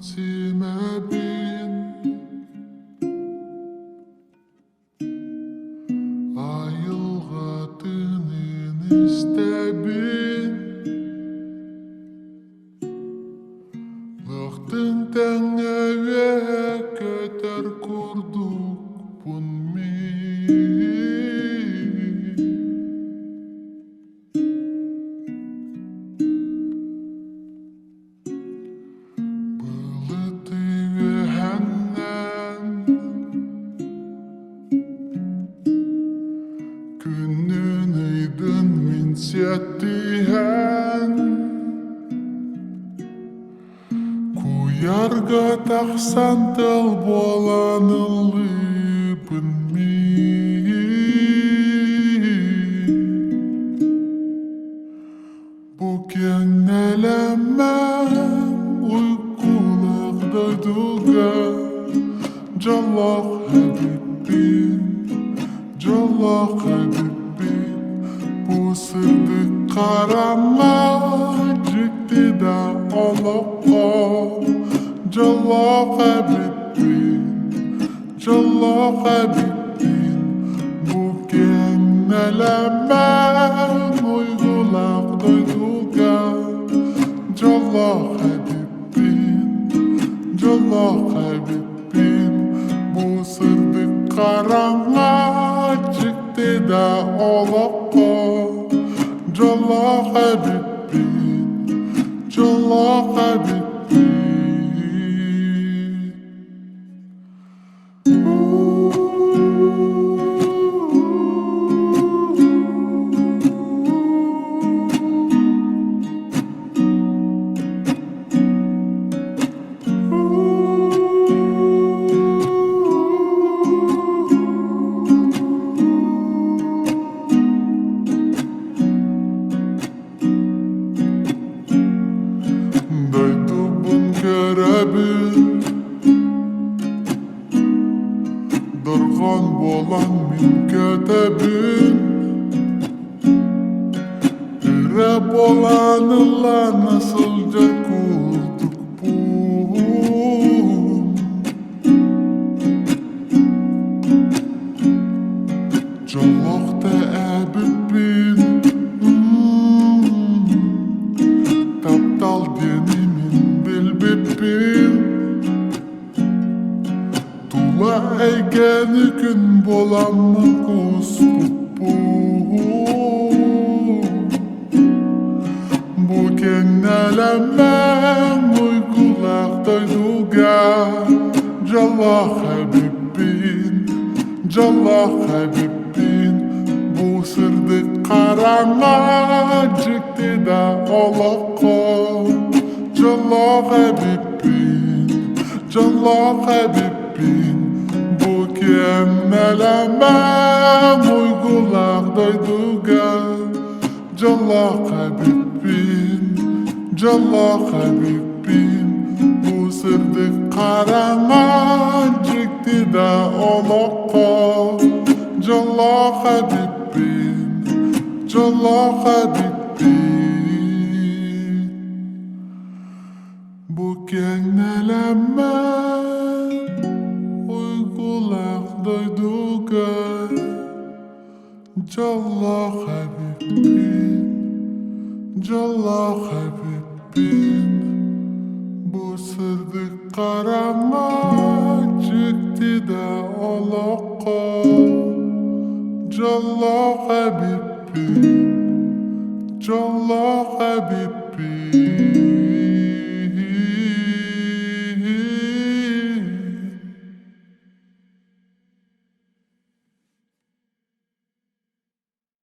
сүймәбин айылға түнін істәбин лықтың тәңәве көтер күрдік бұн Күннен ыйдын мен сәттіген Куярға тақсан тыл болан ұлыпын Бұкен әлеммен ұйқылықты дуға дьоллоох эбиппин дьоллоох эбиппин Бұсырдық қарама жікті да олыққа дьоллоох эбиппин дьоллоох эбиппин Бұкен әлеммен ұйғылақты дуға дьоллоох эбиппин дьоллоох эбиппин Бұсырдық қарама жікті да олыққа дьоллоох эбиппин дьоллоох эбиппин Дұрған болан мен көтәбін Үрі болан ұла насыл жай күрдік бұн дьоллоохта эбиппин Таптал дені мен білбіппин Тула әйгәні күн боламын құспұппын Бұкен әлеммен ұйқылақтай дуға дьоллоох эбиппин дьоллоох эбиппин Бұсырдық қарама жікті да олыққа дьоллоох эбиппин дьоллоох эбиппин Бұкен әлеммен ұйғылақтай дуға дьоллоох эбиппин дьоллоох эбиппин Бұсырдық қарама жікті да олыққа дьоллоох эбиппин дьоллоох эбиппин Бұкен әлеммен ұйқылақтай дуға дьоллоох эбиппин дьоллоох эбиппин Бұсырдық қарама жікті да олыққа дьоллоох эбиппин дьоллоох эбиппин